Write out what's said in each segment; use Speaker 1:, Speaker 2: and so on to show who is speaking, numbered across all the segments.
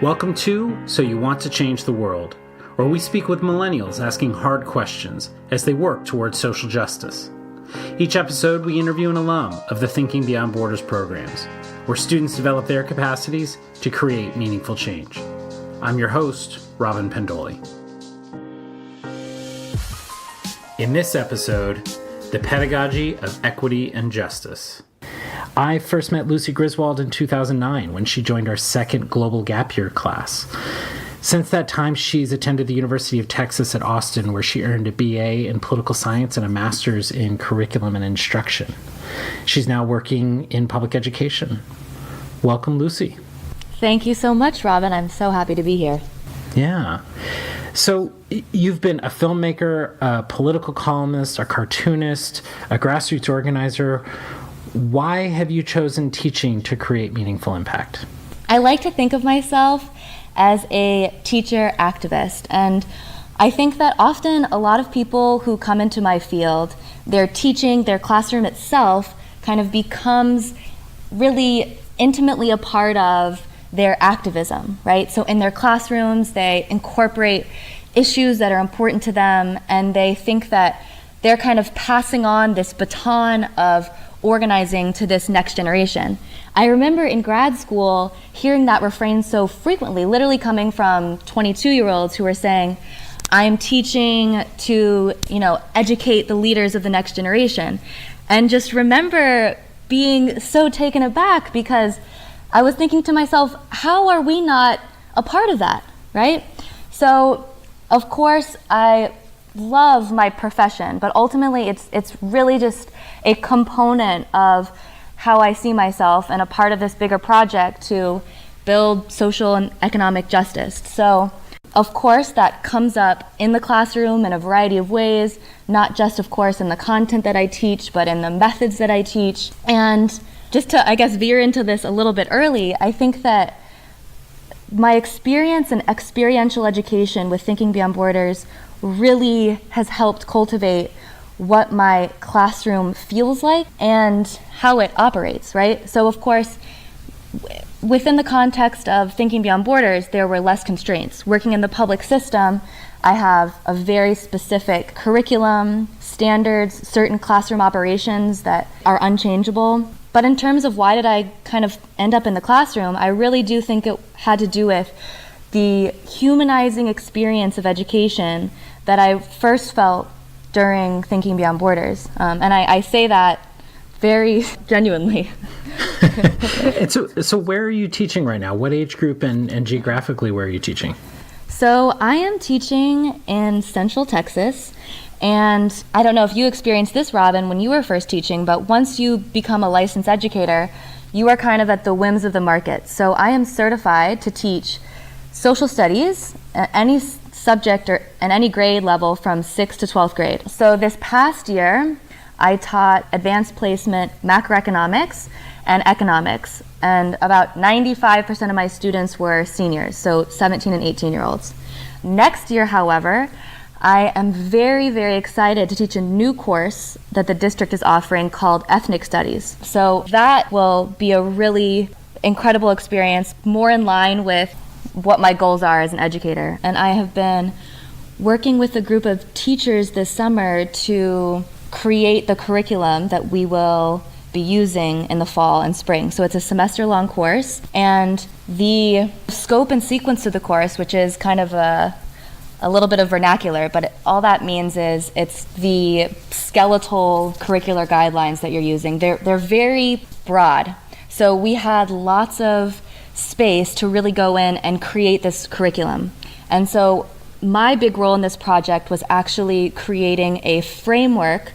Speaker 1: Welcome to So You Want to Change the World, where we speak with millennials asking hard questions as they work towards social justice. Each episode, we interview an alum of the Thinking Beyond Borders programs, where students develop their capacities to create meaningful change. I'm your host, Robin Pendoli. In this episode, the pedagogy of equity and justice. I first met Lucy Griswold in 2009 when she joined our second Global Gap Year class. Since that time, she's attended the University of Texas at Austin, where she earned a BA in political science and a master's in curriculum and instruction. She's now working in public education. Welcome, Lucy.
Speaker 2: Thank you so much, Robin. I'm so happy to be here.
Speaker 1: Yeah. So you've been a filmmaker, a political columnist, a cartoonist, a grassroots organizer. Why have you chosen teaching to create meaningful impact?
Speaker 2: I like to think of myself as a teacher activist, and I think that often a lot of people who come into my field, their teaching, their classroom itself kind of becomes really intimately a part of their activism, right? So in their classrooms, they incorporate issues that are important to them, and they think that they're kind of passing on this baton of organizing to this next generation. I remember in grad school hearing that refrain so frequently, literally coming from 22-year-olds who were saying, I'm teaching to, educate the leaders of the next generation. And just remember being so taken aback because I was thinking to myself, how are we not a part of that, right? So, of course, I love my profession, but ultimately it's really just a component of how I see myself and a part of this bigger project to build social and economic justice. So, of course, that comes up in the classroom in a variety of ways, not just, of course, in the content that I teach, but in the methods that I teach. And just to, veer into this a little bit early, I think that my experience in experiential education with Thinking Beyond Borders really has helped cultivate what my classroom feels like and how it operates, right? So of course, within the context of Thinking Beyond Borders, there were less constraints. Working in the public system, I have a very specific curriculum, standards, certain classroom operations that are unchangeable. But in terms of why did I kind of end up in the classroom, I really do think it had to do with the humanizing experience of education that I first felt during Thinking Beyond Borders. And I say that very genuinely.
Speaker 1: So where are you teaching right now? What age group and geographically where are you teaching?
Speaker 2: So I am teaching in Central Texas. And I don't know if you experienced this, Robin, when you were first teaching, but once you become a licensed educator, you are kind of at the whims of the market. So I am certified to teach social studies, any subject or at any grade level from 6th to 12th grade. So this past year, I taught advanced placement macroeconomics and economics, and about 95% of my students were seniors, so 17 and 18-year-olds. Next year, however, I am very, very excited to teach a new course that the district is offering called Ethnic Studies. So that will be a really incredible experience, more in line with what my goals are as an educator. And I have been working with a group of teachers this summer to create the curriculum that we will be using in the fall and spring. So it's a semester-long course, and the scope and sequence of the course, which is kind of a little bit of vernacular, but all that means is it's the skeletal curricular guidelines that you're using. They're very broad. So we had lots of space to really go in and create this curriculum. And so my big role in this project was actually creating a framework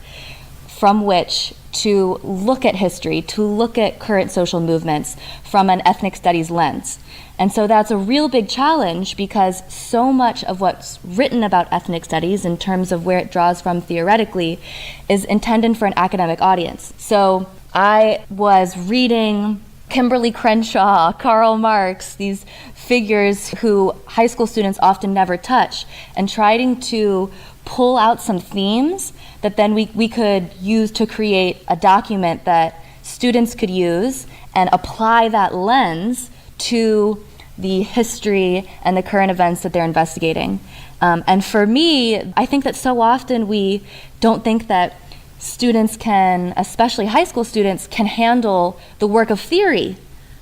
Speaker 2: from which to look at history, to look at current social movements from an ethnic studies lens. And so that's a real big challenge because so much of what's written about ethnic studies in terms of where it draws from theoretically is intended for an academic audience. So I was reading Kimberly Crenshaw, Karl Marx, these figures who high school students often never touch, and trying to pull out some themes that then we could use to create a document that students could use and apply that lens to the history and the current events that they're investigating. And for me, I think that so often we don't think that students can, especially high school students, can handle the work of theory,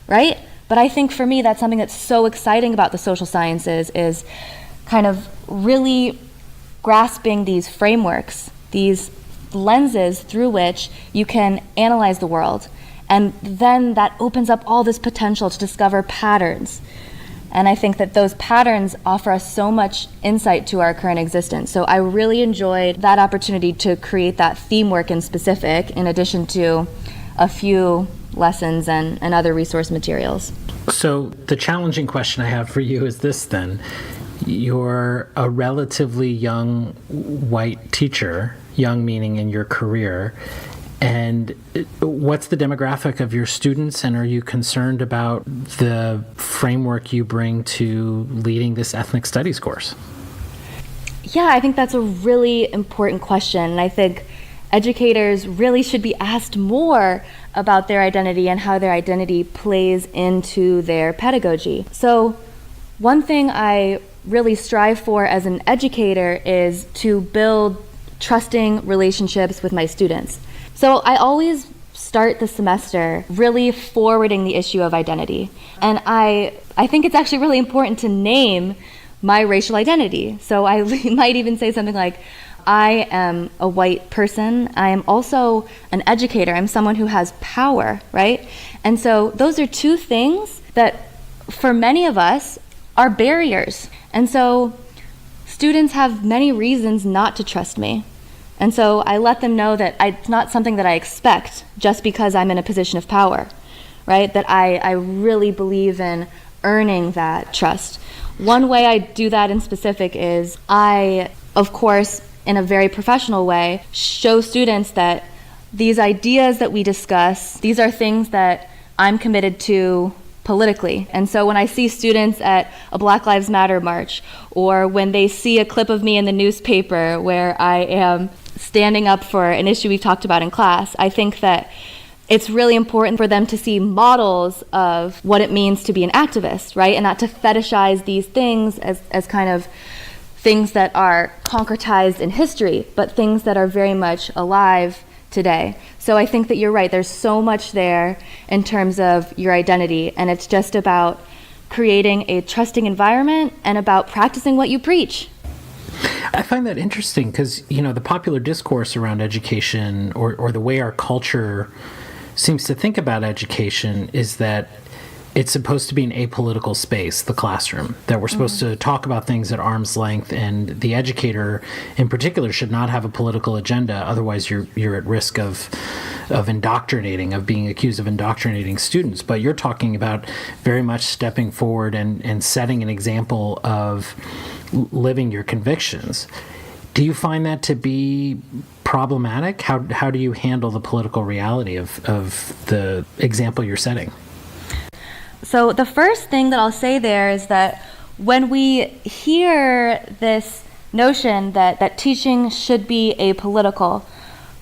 Speaker 2: right? But I think for me, that's something that's so exciting about the social sciences, is kind of really grasping these frameworks, these lenses through which you can analyze the world. And then that opens up all this potential to discover patterns. And I think that those patterns offer us so much insight to our current existence. So I really enjoyed that opportunity to create that theme work in specific, in addition to a few lessons and other resource materials.
Speaker 1: So the challenging question I have for you is this then. You're a relatively young white teacher, young meaning in your career, and what's the demographic of your students, and are you concerned about the framework you bring to leading this ethnic studies course?
Speaker 2: Yeah, I think that's a really important question, and I think educators really should be asked more about their identity and how their identity plays into their pedagogy. So one thing I really strive for as an educator is to build trusting relationships with my students. So I always start the semester really forwarding the issue of identity. And I think it's actually really important to name my racial identity. So I might even say something like, I am a white person. I am also an educator. I'm someone who has power, right? And so those are two things that for many of us are barriers. And so students have many reasons not to trust me. And so I let them know that it's not something that I expect just because I'm in a position of power, right? That I really believe in earning that trust. One way I do that in specific is I, of course, in a very professional way, show students that these ideas that we discuss, these are things that I'm committed to politically. And so when I see students at a Black Lives Matter march, or when they see a clip of me in the newspaper where I am standing up for an issue we've talked about in class, I think that it's really important for them to see models of what it means to be an activist, right? And not to fetishize these things as kind of things that are concretized in history, but things that are very much alive today. So I think that you're right. There's so much there in terms of your identity, and it's just about creating a trusting environment and about practicing what you preach.
Speaker 1: I find that interesting because, the popular discourse around education or the way our culture seems to think about education is that it's supposed to be an apolitical space, the classroom, that we're supposed to talk about things at arm's length, and the educator in particular should not have a political agenda. Otherwise, you're at risk of indoctrinating, of being accused of indoctrinating students. But you're talking about very much stepping forward and setting an example of living your convictions. Do you find that to be problematic? How do you handle the political reality of the example you're setting?
Speaker 2: So the first thing that I'll say there is that when we hear this notion that teaching should be apolitical,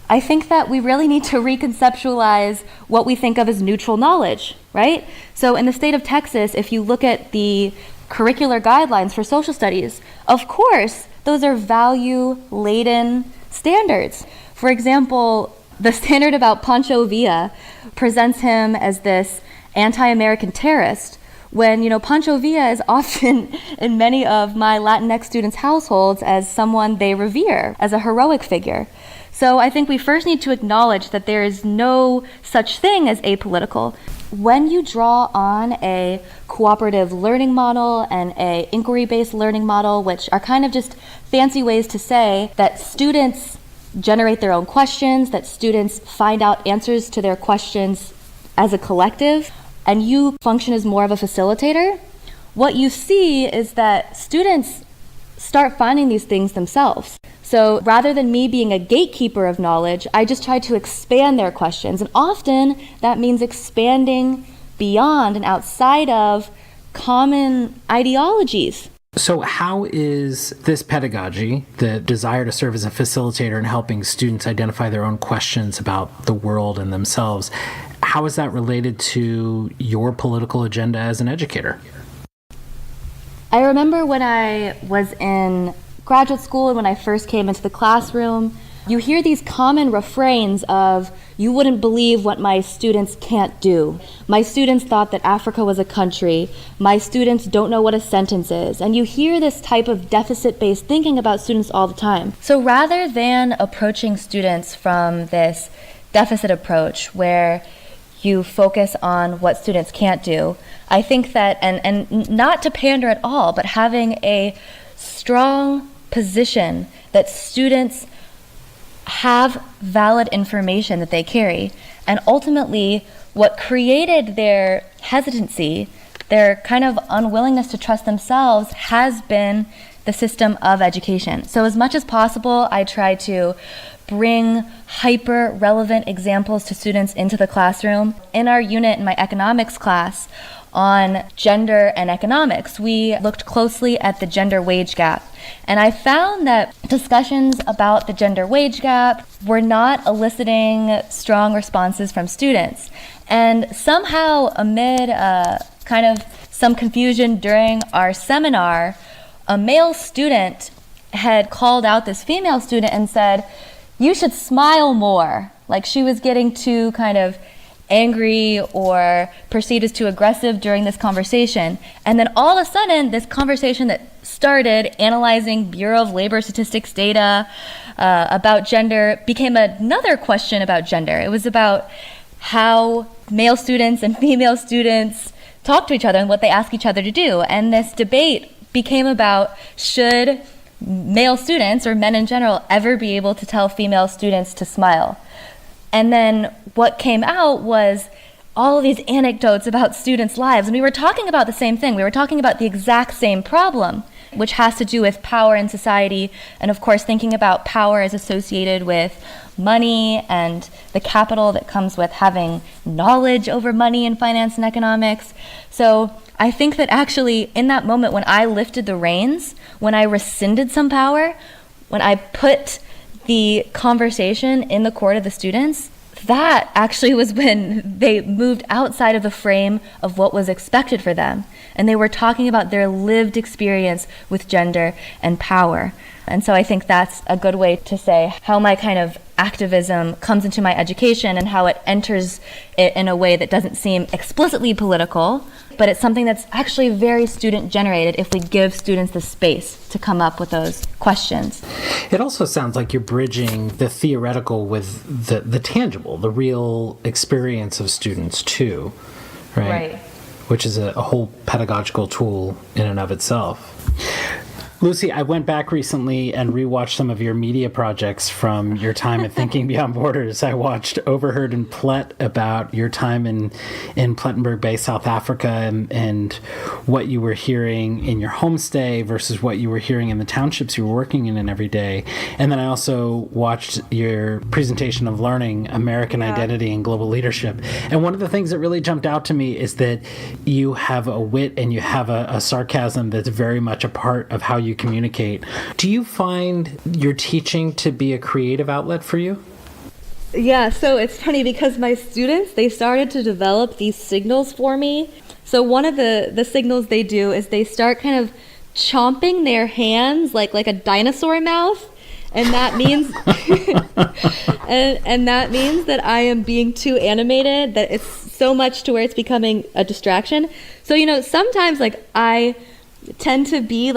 Speaker 2: I think that we really need to reconceptualize what we think of as neutral knowledge, right? So in the state of Texas, if you look at the curricular guidelines for social studies, of course, those are value-laden standards. For example, the standard about Pancho Villa presents him as this anti-American terrorist, when, Pancho Villa is often in many of my Latinx students' households as someone they revere, as a heroic figure. So I think we first need to acknowledge that there is no such thing as apolitical. When you draw on a cooperative learning model and a inquiry-based learning model, which are kind of just fancy ways to say that students generate their own questions, that students find out answers to their questions as a collective, and you function as more of a facilitator, what you see is that students start finding these things themselves. So rather than me being a gatekeeper of knowledge, I just try to expand their questions. And often that means expanding beyond and outside of common ideologies.
Speaker 1: So how is this pedagogy, the desire to serve as a facilitator and helping students identify their own questions about the world and themselves, how is that related to your political agenda as an educator?
Speaker 2: I remember when I was in graduate school and when I first came into the classroom, you hear these common refrains of, "You wouldn't believe what my students can't do. My students thought that Africa was a country. My students don't know what a sentence is." And you hear this type of deficit-based thinking about students all the time. So rather than approaching students from this deficit approach where you focus on what students can't do, I think that, and not to pander at all, but having a strong position that students have valid information that they carry. And ultimately, what created their hesitancy, their kind of unwillingness to trust themselves, has been the system of education. So as much as possible, I try to bring hyper-relevant examples to students into the classroom. In our unit in my economics class on gender and economics, we looked closely at the gender wage gap. And I found that discussions about the gender wage gap were not eliciting strong responses from students. And somehow, amid kind of some confusion during our seminar, a male student had called out this female student and said, "You should smile more." Like she was getting too kind of angry or perceived as too aggressive during this conversation. And then all of a sudden, this conversation that started analyzing Bureau of Labor Statistics data about gender became another question about gender. It was about how male students and female students talk to each other and what they ask each other to do. And this debate became about, should male students, or men in general, ever be able to tell female students to smile? And then what came out was all of these anecdotes about students' lives. And we were talking about the same thing. We were talking about the exact same problem, which has to do with power in society. And of course, thinking about power as associated with money and the capital that comes with having knowledge over money and finance and economics. So I think that actually in that moment when I lifted the reins, when I rescinded some power, when I put the conversation in the court of the students, that actually was when they moved outside of the frame of what was expected for them. And they were talking about their lived experience with gender and power. And so I think that's a good way to say how my kind of activism comes into my education and how it enters it in a way that doesn't seem explicitly political, but it's something that's actually very student generated if we give students the space to come up with those questions.
Speaker 1: It also sounds like you're bridging the theoretical with the tangible, the real experience of students too, right? Which is a whole pedagogical tool in and of itself. Lucy, I went back recently and rewatched some of your media projects from your time at Thinking Beyond Borders. I watched Overheard and Plet about your time in Plettenberg Bay, South Africa, and what you were hearing in your homestay versus what you were hearing in the townships you were working in every day. And then I also watched your presentation of learning American identity and global leadership. And one of the things that really jumped out to me is that you have a wit and you have a sarcasm that's very much a part of how you communicate. Do you find your teaching to be a creative outlet for you?
Speaker 2: Yeah, so it's funny because my students, they started to develop these signals for me. So one of the signals they do is they start kind of chomping their hands like a dinosaur mouth. And that means and that means that I am being too animated, that it's so much to where it's becoming a distraction. So, sometimes I tend to be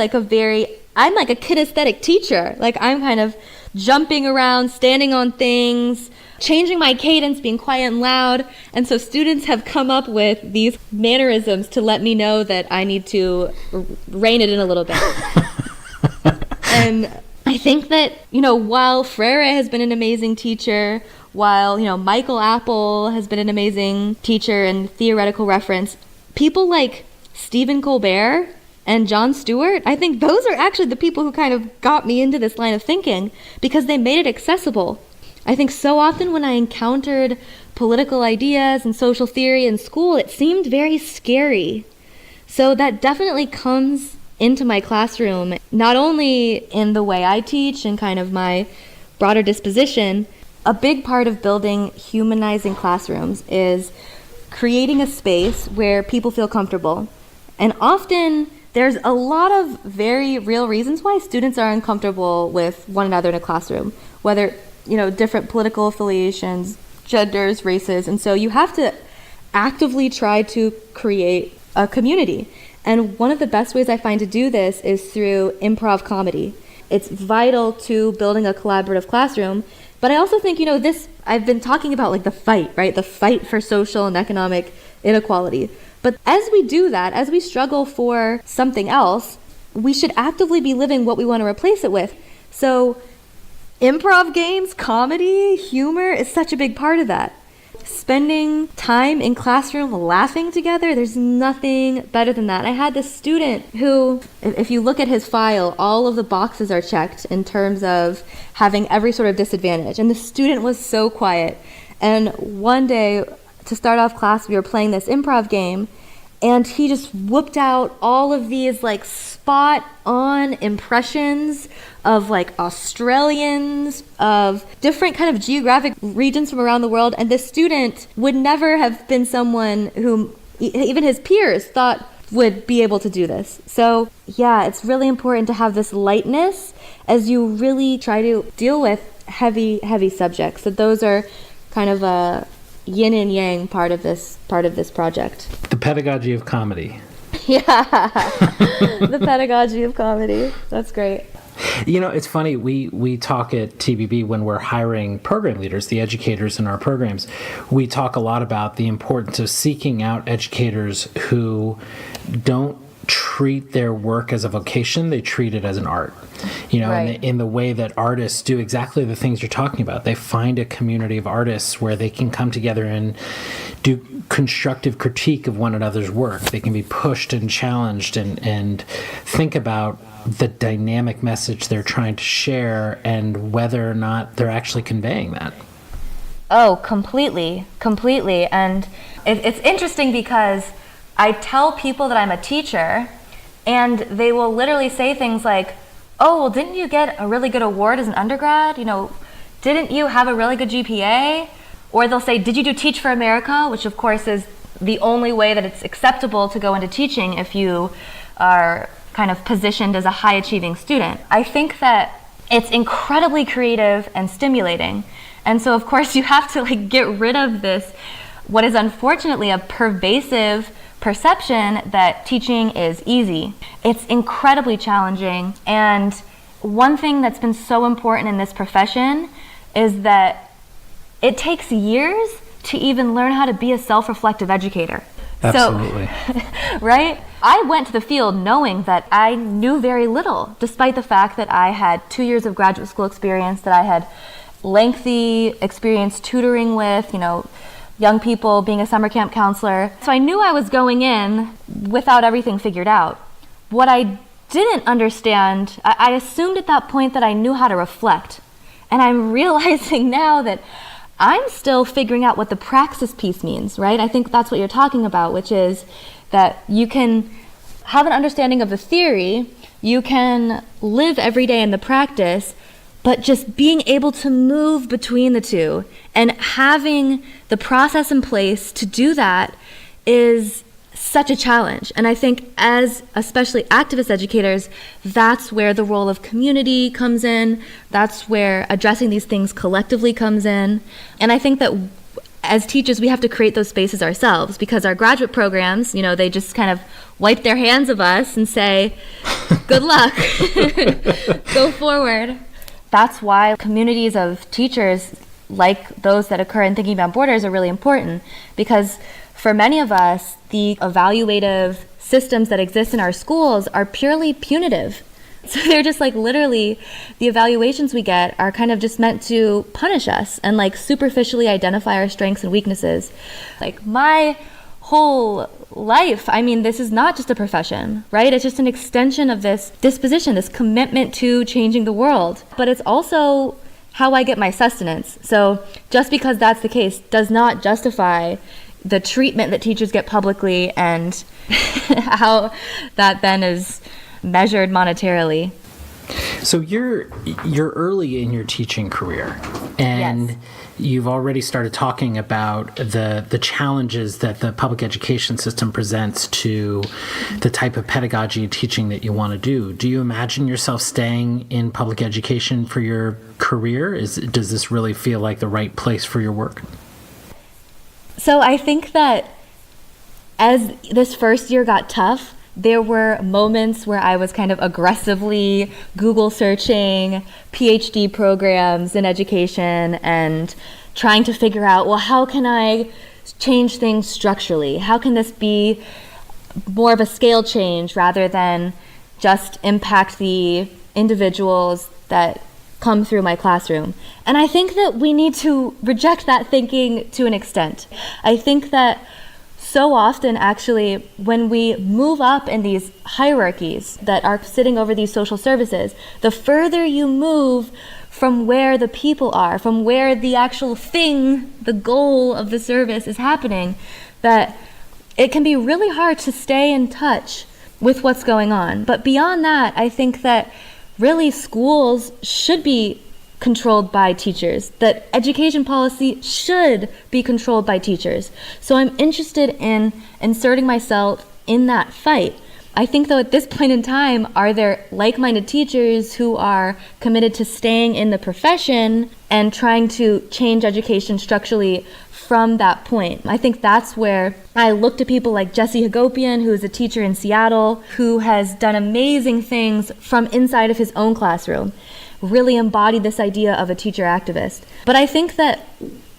Speaker 2: I'm like a kinesthetic teacher. Like I'm kind of jumping around, standing on things, changing my cadence, being quiet and loud. And so students have come up with these mannerisms to let me know that I need to rein it in a little bit. And I think that, while Freire has been an amazing teacher, while, Michael Apple has been an amazing teacher and theoretical reference, people like Stephen Colbert and Jon Stewart, I think those are actually the people who kind of got me into this line of thinking because they made it accessible. I think so often when I encountered political ideas and social theory in school, it seemed very scary. So that definitely comes into my classroom, not only in the way I teach and kind of my broader disposition. A big part of building humanizing classrooms is creating a space where people feel comfortable. And often there's a lot of very real reasons why students are uncomfortable with one another in a classroom, whether, different political affiliations, genders, races. And so you have to actively try to create a community. And one of the best ways I find to do this is through improv comedy. It's vital to building a collaborative classroom. But I also think, I've been talking about like the fight, right? The fight for social and economic inequality. But as we do that, as we struggle for something else, we should actively be living what we want to replace it with. So improv games, comedy, humor is such a big part of that. Spending time in classroom laughing together, there's nothing better than that. I had this student who, if you look at his file, all of the boxes are checked in terms of having every sort of disadvantage. And the student was so quiet. And one day, to start off class, we were playing this improv game, and he just whooped out all of these like spot on impressions of like Australians, of different kind of geographic regions from around the world. And this student would never have been someone whom even his peers thought would be able to do this. So yeah, it's really important to have this lightness as you really try to deal with heavy subjects. So those are kind of a yin and yang part of this project.
Speaker 1: The pedagogy of comedy.
Speaker 2: Yeah, the pedagogy of comedy. That's great.
Speaker 1: It's funny, we talk at TBB when we're hiring program leaders, the educators in our programs, we talk a lot about the importance of seeking out educators who don't treat their work as a vocation, they treat it as an art.
Speaker 2: Right.
Speaker 1: In the way that artists do exactly the things you're talking about. They find a community of artists where they can come together and do constructive critique of one another's work. They can be pushed and challenged and think about the dynamic message they're trying to share and whether or not they're actually conveying that.
Speaker 2: Oh, completely. And it's interesting because I tell people that I'm a teacher, and they will literally say things like, oh, well, didn't you get a really good award as an undergrad? Didn't you have a really good GPA? Or they'll say, did you do Teach for America? Which, of course, is the only way that it's acceptable to go into teaching if you are kind of positioned as a high-achieving student. I think that it's incredibly creative and stimulating. And so, of course, you have to get rid of this, what is unfortunately a pervasive perception that teaching is easy. It's incredibly challenging. And one thing that's been so important in this profession is that it takes years to even learn how to be a self-reflective educator.
Speaker 1: Absolutely.
Speaker 2: So, right? I went to the field knowing that I knew very little, despite the fact that I had 2 years of graduate school experience, that I had lengthy experience tutoring with, young people, being a summer camp counselor. So I knew I was going in without everything figured out. What I didn't understand, I assumed at that point that I knew how to reflect. And I'm realizing now that I'm still figuring out what the praxis piece means, right? I think that's what you're talking about, which is that you can have an understanding of the theory, you can live every day in the practice, but just being able to move between the two and having the process in place to do that is such a challenge. And I think as especially activist educators, that's where the role of community comes in. That's where addressing these things collectively comes in. And I think that as teachers, we have to create those spaces ourselves, because our graduate programs, they just kind of wipe their hands of us and say, good luck, go forward. That's why communities of teachers like those that occur in Thinking Beyond Borders are really important, because for many of us, the evaluative systems that exist in our schools are purely punitive. So they're just literally the evaluations we get are kind of just meant to punish us and superficially identify our strengths and weaknesses. My whole life, this is not just a profession, right? It's just an extension of this disposition, this commitment to changing the world. But it's also how I get my sustenance. So just because that's the case does not justify the treatment that teachers get publicly and how that then is measured monetarily.
Speaker 1: So you're early in your teaching career, and
Speaker 2: yes.
Speaker 1: you've already started talking about the challenges that the public education system presents to the type of pedagogy and teaching that you want to do. Do you imagine yourself staying in public education for your career? Does this really feel like the right place for your work?
Speaker 2: So I think that as this first year got tough, there were moments where I was kind of aggressively Google searching PhD programs in education and trying to figure out, well, how can I change things structurally? How can this be more of a scale change rather than just impact the individuals that come through my classroom? And I think that we need to reject that thinking to an extent. I think that so often, actually, when we move up in these hierarchies that are sitting over these social services, the further you move from where the people are, from where the actual thing, the goal of the service is happening, that it can be really hard to stay in touch with what's going on. But beyond that, I think that really schools should be controlled by teachers, that education policy should be controlled by teachers. So I'm interested in inserting myself in that fight. I think, though, at this point in time, are there like-minded teachers who are committed to staying in the profession and trying to change education structurally from that point? I think that's where I look to people like Jesse Hagopian, who is a teacher in Seattle, who has done amazing things from inside of his own classroom, really embodied this idea of a teacher activist. But I think that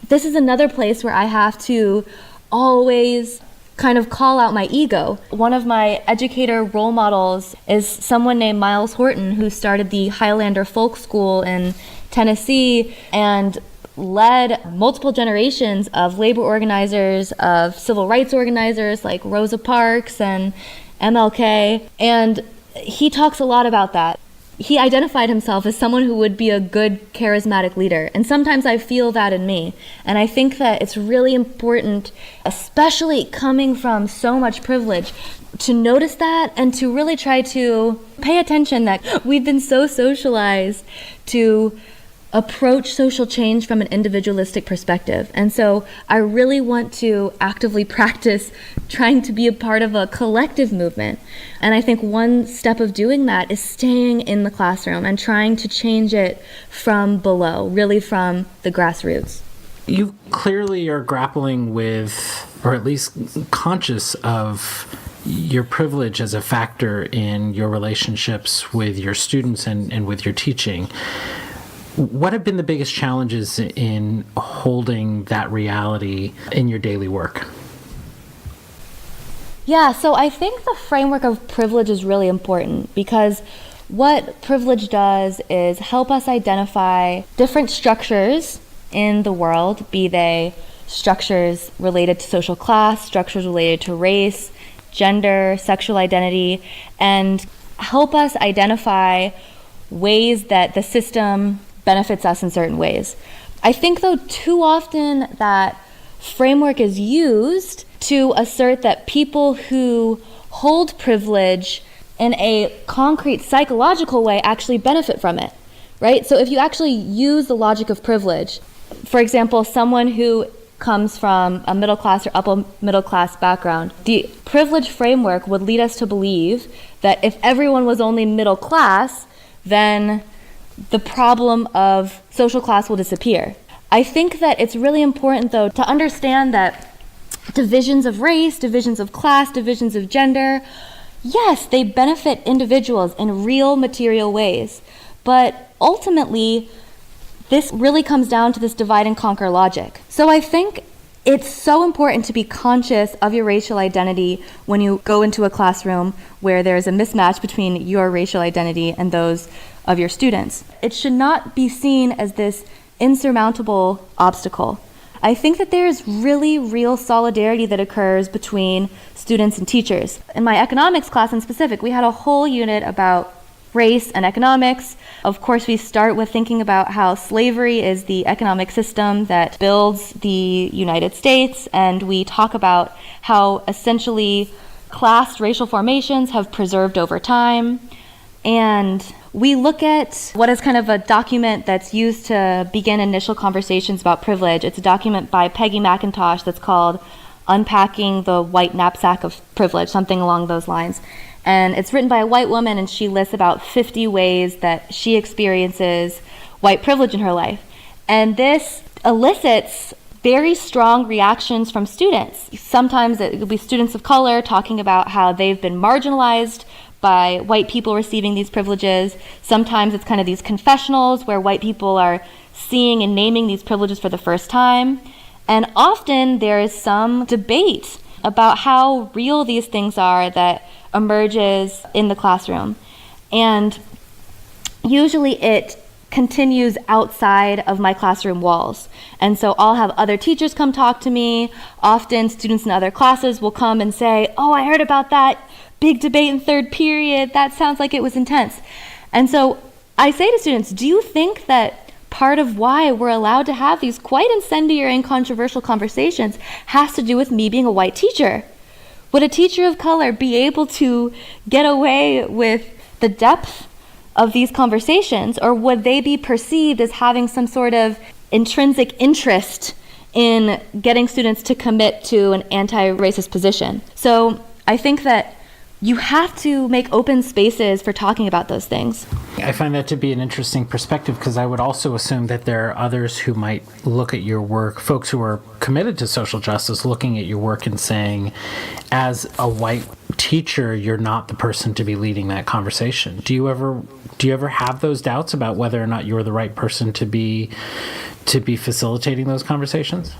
Speaker 2: this is another place where I have to always kind of call out my ego. One of my educator role models is someone named Miles Horton, who started the Highlander Folk School in Tennessee and led multiple generations of labor organizers, of civil rights organizers like Rosa Parks and MLK. And he talks a lot about that. He identified himself as someone who would be a good, charismatic leader. And sometimes I feel that in me. And I think that it's really important, especially coming from so much privilege, to notice that and to really try to pay attention that we've been so socialized to approach social change from an individualistic perspective. And so I really want to actively practice trying to be a part of a collective movement. And I think one step of doing that is staying in the classroom and trying to change it from below, really from the grassroots.
Speaker 1: You clearly are grappling with, or at least conscious of, your privilege as a factor in your relationships with your students and with your teaching. What have been the biggest challenges in holding that reality in your daily work?
Speaker 2: Yeah, so I think the framework of privilege is really important because what privilege does is help us identify different structures in the world, be they structures related to social class, structures related to race, gender, sexual identity, and help us identify ways that the system benefits us in certain ways. I think, though, too often that framework is used to assert that people who hold privilege in a concrete psychological way actually benefit from it, right? So if you actually use the logic of privilege, for example, someone who comes from a middle class or upper middle class background, the privilege framework would lead us to believe that if everyone was only middle class, then the problem of social class will disappear. I think that it's really important, though, to understand that divisions of race, divisions of class, divisions of gender, yes, they benefit individuals in real material ways. But ultimately, this really comes down to this divide and conquer logic. So I think it's so important to be conscious of your racial identity when you go into a classroom where there's a mismatch between your racial identity and those of your students. It should not be seen as this insurmountable obstacle. I think that there is really real solidarity that occurs between students and teachers. In my economics class in specific, we had a whole unit about race and economics. Of course, we start with thinking about how slavery is the economic system that builds the United States, and we talk about how essentially class racial formations have preserved over time. And we look at what is kind of a document that's used to begin initial conversations about privilege. It's a document by Peggy McIntosh that's called Unpacking the White Knapsack of Privilege, something along those lines. And it's written by a white woman, and she lists about 50 ways that she experiences white privilege in her life. And this elicits very strong reactions from students. Sometimes it will be students of color talking about how they've been marginalized by white people receiving these privileges. Sometimes it's kind of these confessionals where white people are seeing and naming these privileges for the first time. And often there is some debate about how real these things are that emerges in the classroom. And usually it continues outside of my classroom walls. And so I'll have other teachers come talk to me. Often students in other classes will come and say, "Oh, I heard about that big debate in third period. That sounds like it was intense." And so I say to students, do you think that part of why we're allowed to have these quite incendiary and controversial conversations has to do with me being a white teacher? Would a teacher of color be able to get away with the depth of these conversations, or would they be perceived as having some sort of intrinsic interest in getting students to commit to an anti-racist position? So I think that you have to make open spaces for talking about those things.
Speaker 1: I find that to be an interesting perspective, because I would also assume that there are others who might look at your work, folks who are committed to social justice, looking at your work and saying, as a white teacher, you're not the person to be leading that conversation. Do you ever have those doubts about whether or not you're the right person to be facilitating those conversations?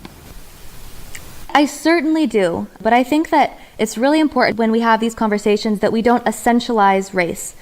Speaker 2: I certainly do, but I think that it's really important when we have these conversations that we don't essentialize race.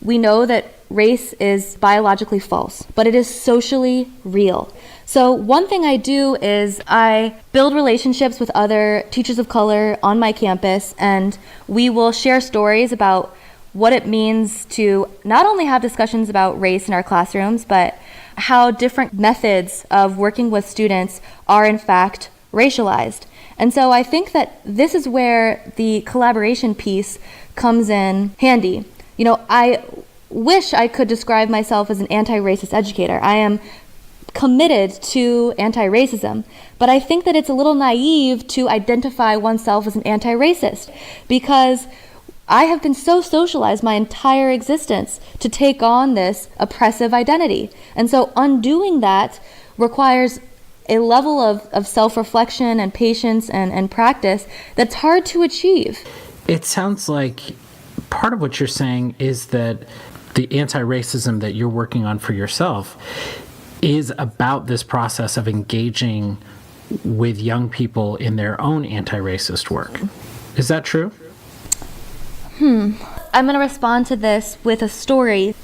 Speaker 2: We know that race is biologically false, but it is socially real. So one thing I do is I build relationships with other teachers of color on my campus, and we will share stories about what it means to not only have discussions about race in our classrooms, but how different methods of working with students are in fact racialized. And so I think that this is where the collaboration piece comes in handy. You know, I wish I could describe myself as an anti-racist educator. I am committed to anti-racism, but I think that it's a little naive to identify oneself as an anti-racist, because I have been so socialized my entire existence to take on this oppressive identity. And so undoing that requires a level of self-reflection and patience and practice that's hard to achieve.
Speaker 1: It sounds like part of what you're saying is that the anti-racism that you're working on for yourself is about this process of engaging with young people in their own anti-racist work. Is that true?
Speaker 2: I'm going to respond to this with a story.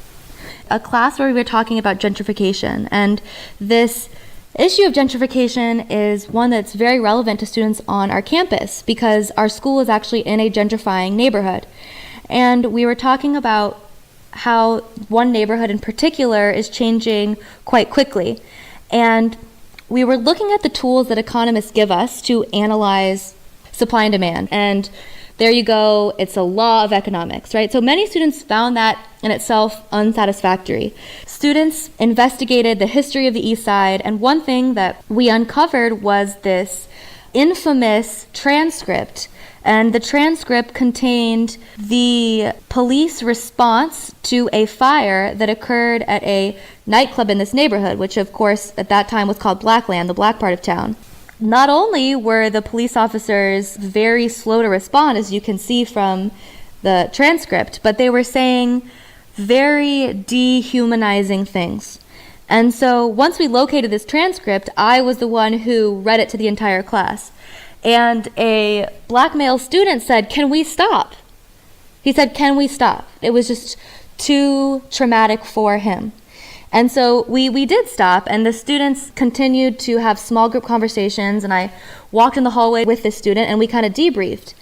Speaker 2: A class where we were talking about gentrification, and this issue of gentrification is one that's very relevant to students on our campus because our school is actually in a gentrifying neighborhood. And we were talking about how one neighborhood in particular is changing quite quickly. And we were looking at the tools that economists give us to analyze supply and demand. And there you go, it's a law of economics, right? So many students found that in itself unsatisfactory. Students investigated the history of the East Side, and one thing that we uncovered was this infamous transcript. And the transcript contained the police response to a fire that occurred at a nightclub in this neighborhood, which of course at that time was called Blackland, the black part of town. Not only were the police officers very slow to respond, as you can see from the transcript, but they were saying very dehumanizing things. And so once we located this transcript, I was the one who read it to the entire class. And a black male student said, "Can we stop?" He said, "Can we stop?" It was just too traumatic for him. And so we did stop, and the students continued to have small group conversations, and I walked in the hallway with this student, and we kind of debriefed.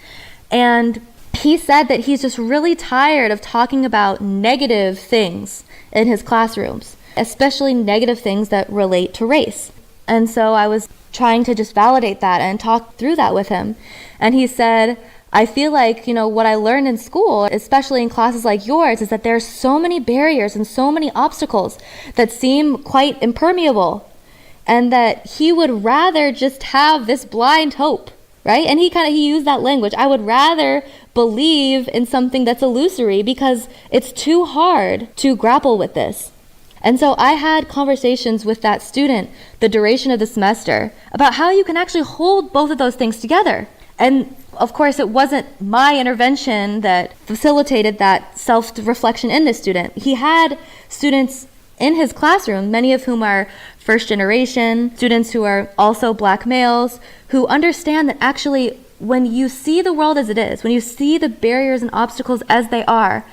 Speaker 2: And he said that he's just really tired of talking about negative things in his classrooms, especially negative things that relate to race. And so I was trying to just validate that and talk through that with him. And he said, I feel like, what I learned in school, especially in classes like yours, is that there are so many barriers and so many obstacles that seem quite impermeable, and that he would rather just have this blind hope, right? And he used that language. I would rather believe in something that's illusory because it's too hard to grapple with this. And so I had conversations with that student the duration of the semester about how you can actually hold both of those things together. And of course, it wasn't my intervention that facilitated that self-reflection in this student. He had students in his classroom, many of whom are first generation, students who are also Black males, who understand that actually when you see the world as it is, when you see the barriers and obstacles as they are,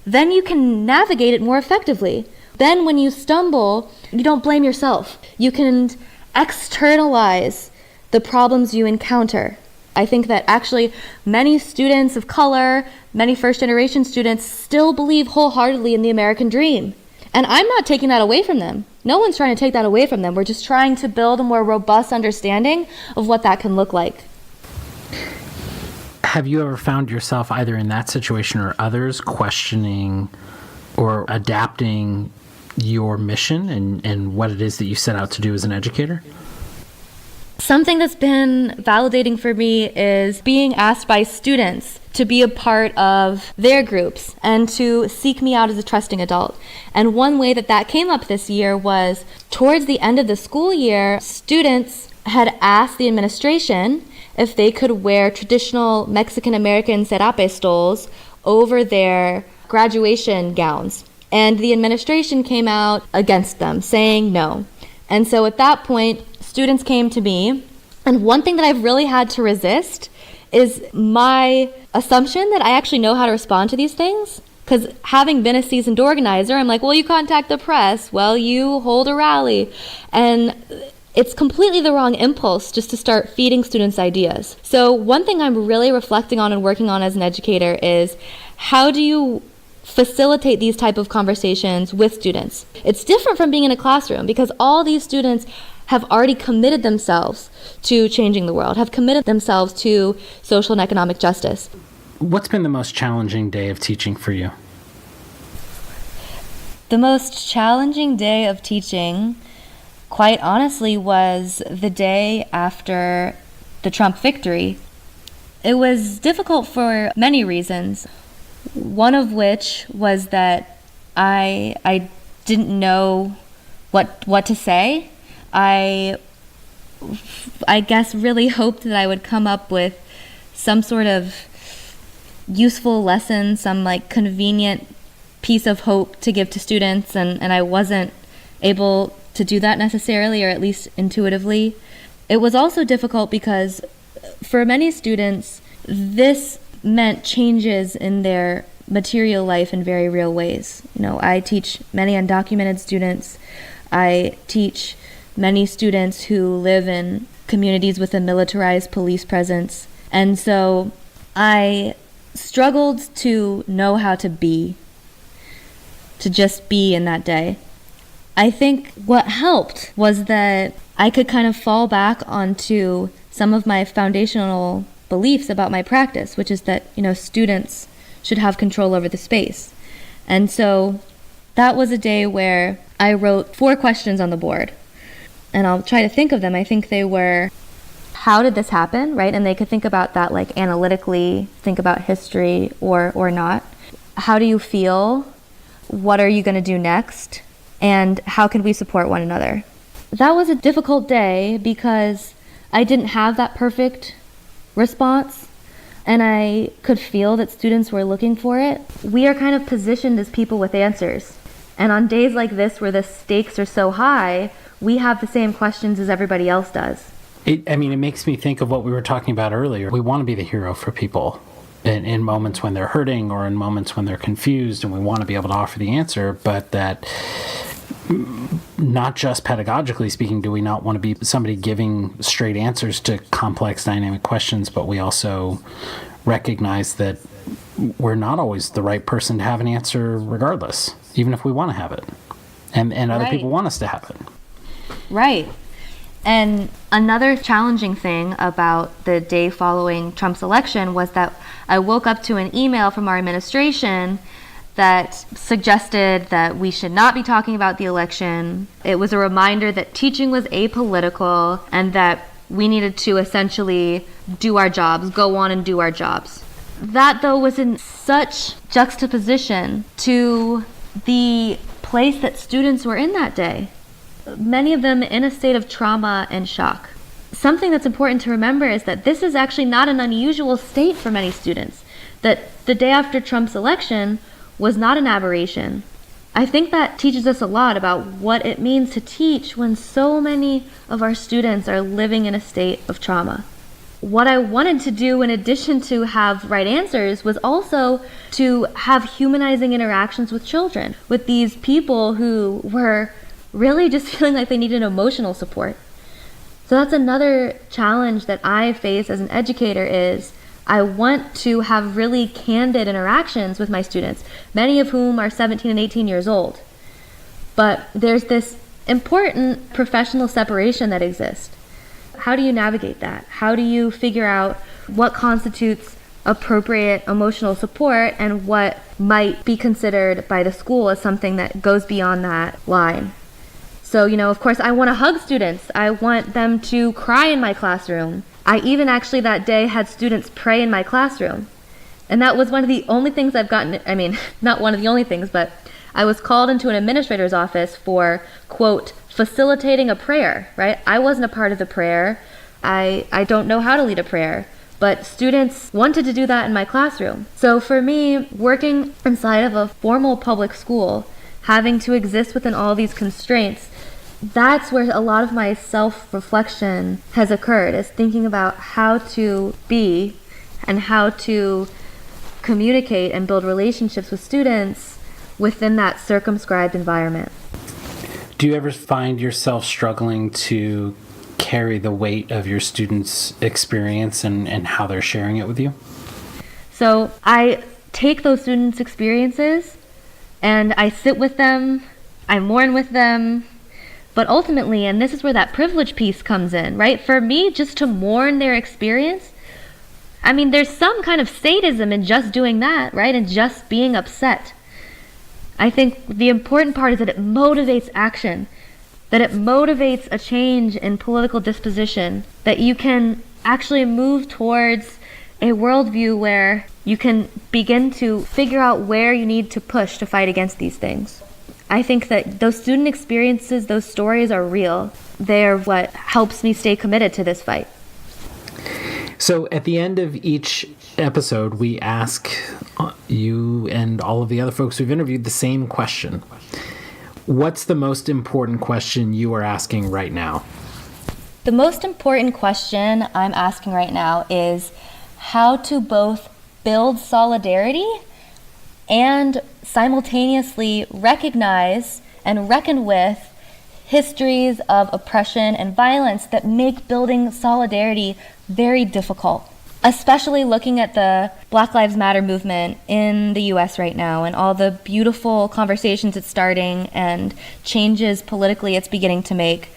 Speaker 2: then you can navigate it more effectively. Then when you stumble, you don't blame yourself. You can externalize the problems you encounter. I think that actually many students of color, many first-generation students still believe wholeheartedly in the American dream. And I'm not taking that away from them. No one's trying to take that away from them. We're just trying to build a more robust understanding of what that can look like.
Speaker 1: Have you ever found yourself either in that situation or others questioning or adapting your mission and what it is that you set out to do as an educator?
Speaker 2: Something that's been validating for me is being asked by students to be a part of their groups and to seek me out as a trusting adult. And one way that came up this year was towards the end of the school year, students had asked the administration if they could wear traditional Mexican-American serape stoles over their graduation gowns. And the administration came out against them, saying no. And so at that point, students came to me, and one thing that I've really had to resist is my assumption that I actually know how to respond to these things. Because having been a seasoned organizer, I'm like, well, you contact the press, well, you hold a rally. And it's completely the wrong impulse just to start feeding students ideas. So one thing I'm really reflecting on and working on as an educator is how do you facilitate these type of conversations with students? It's different from being in a classroom because all these students have already committed themselves to changing the world, have committed themselves to social and economic justice.
Speaker 1: What's been the most challenging day of teaching for you?
Speaker 2: The most challenging day of teaching, quite honestly, was the day after the Trump victory. It was difficult for many reasons. One of which was that I didn't know what to say. I guess really hoped that I would come up with some sort of useful lesson, some like convenient piece of hope to give to students, and I wasn't able to do that necessarily, or at least intuitively. It was also difficult because for many students, this meant changes in their material life in very real ways. I teach many undocumented students. I teach many students who live in communities with a militarized police presence. And so I struggled to know how to just be in that day. I think what helped was that I could kind of fall back onto some of my foundational beliefs about my practice, which is that, students should have control over the space. And so that was a day where I wrote 4 questions on the board. And I'll try to think of them. I think they were, how did this happen, right? And they could think about that like analytically, think about history or not. How do you feel? What are you going to do next? And how can we support one another? That was a difficult day because I didn't have that perfect response, and I could feel that students were looking for it. We are kind of positioned as people with answers. And on days like this where the stakes are so high, we have the same questions as everybody else does.
Speaker 1: It makes me think of what we were talking about earlier. We want to be the hero for people in moments when they're hurting or in moments when they're confused, and we want to be able to offer the answer, but that not just pedagogically speaking do we not want to be somebody giving straight answers to complex dynamic questions, but we also recognize that we're not always the right person to have an answer regardless, even if we want to have it. And other people want us to have it.
Speaker 2: Right. And another challenging thing about the day following Trump's election was that I woke up to an email from our administration that suggested that we should not be talking about the election. It was a reminder that teaching was apolitical and that we needed to essentially do our jobs, go on and do our jobs. That, though, was in such juxtaposition to the place that students were in that day. Many of them in a state of trauma and shock. Something that's important to remember is that this is actually not an unusual state for many students, that the day after Trump's election was not an aberration. I think that teaches us a lot about what it means to teach when so many of our students are living in a state of trauma. What I wanted to do, in addition to have right answers, was also to have humanizing interactions with children, with these people who were really just feeling like they needed emotional support. So that's another challenge that I face as an educator is I want to have really candid interactions with my students, many of whom are 17 and 18 years old. But there's this important professional separation that exists. How do you navigate that? How do you figure out what constitutes appropriate emotional support and what might be considered by the school as something that goes beyond that line? So, of course, I want to hug students. I want them to cry in my classroom. I even actually that day had students pray in my classroom. And that was one of the only things I've gotten, not one of the only things, but I was called into an administrator's office for, quote, facilitating a prayer, right? I wasn't a part of the prayer. I don't know how to lead a prayer. But students wanted to do that in my classroom. So for me, working inside of a formal public school, having to exist within all these constraints, that's where a lot of my self-reflection has occurred, is thinking about how to be and how to communicate and build relationships with students within that circumscribed environment.
Speaker 1: Do you ever find yourself struggling to carry the weight of your students' experience and how they're sharing it with you?
Speaker 2: So I take those students' experiences and I sit with them, I mourn with them, but ultimately, and this is where that privilege piece comes in, right? For me, just to mourn their experience, there's some kind of sadism in just doing that, right? And just being upset. I think the important part is that it motivates action, that it motivates a change in political disposition, that you can actually move towards a worldview where you can begin to figure out where you need to push to fight against these things. I think that those student experiences, those stories are real. They're what helps me stay committed to this fight.
Speaker 1: So at the end of each episode, we ask you and all of the other folks we've interviewed the same question. What's the most important question you are asking right now?
Speaker 2: The most important question I'm asking right now is how to both build solidarity and simultaneously recognize and reckon with histories of oppression and violence that make building solidarity very difficult, especially looking at the Black Lives Matter movement in the US right now and all the beautiful conversations it's starting and changes politically it's beginning to make.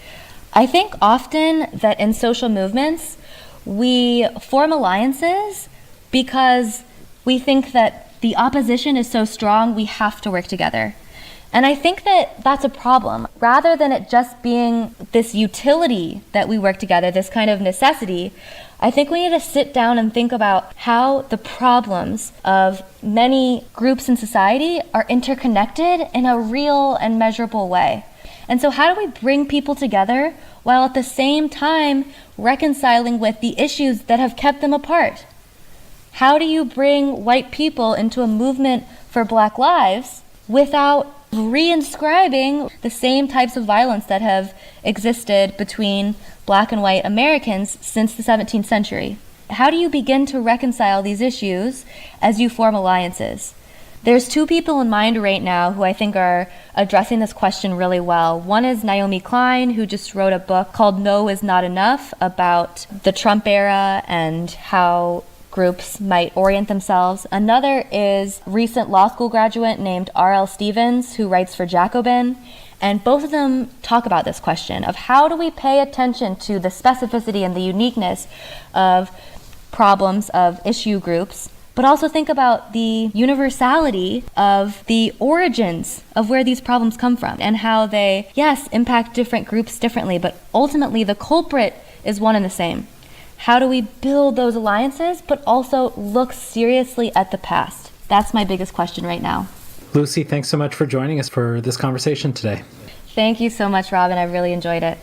Speaker 2: I think often that in social movements, we form alliances because we think that the opposition is so strong, we have to work together. And I think that that's a problem. Rather than it just being this utility that we work together, this kind of necessity, I think we need to sit down and think about how the problems of many groups in society are interconnected in a real and measurable way. And so how do we bring people together while at the same time reconciling with the issues that have kept them apart? How do you bring white people into a movement for Black lives without reinscribing the same types of violence that have existed between Black and white Americans since the 17th century? How do you begin to reconcile these issues as you form alliances? There's two people in mind right now who I think are addressing this question really well. One is Naomi Klein, who just wrote a book called No Is Not Enough about the Trump era and how groups might orient themselves. Another is recent law school graduate named R.L. Stevens, who writes for Jacobin. And both of them talk about this question of how do we pay attention to the specificity and the uniqueness of problems of issue groups, but also think about the universality of the origins of where these problems come from and how they, yes, impact different groups differently, but ultimately the culprit is one and the same. How do we build those alliances, but also look seriously at the past? That's my biggest question right now.
Speaker 1: Lucy, thanks so much for joining us for this conversation today.
Speaker 2: Thank you so much, Robin. I really enjoyed it.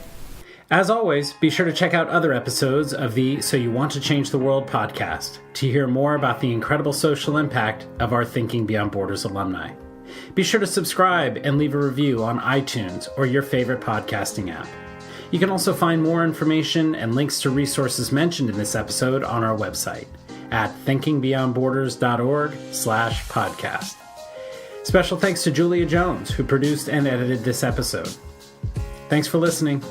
Speaker 1: As always, be sure to check out other episodes of the So You Want to Change the World podcast to hear more about the incredible social impact of our Thinking Beyond Borders alumni. Be sure to subscribe and leave a review on iTunes or your favorite podcasting app. You can also find more information and links to resources mentioned in this episode on our website at thinkingbeyondborders.org/podcast. Special thanks to Julia Jones, who produced and edited this episode. Thanks for listening.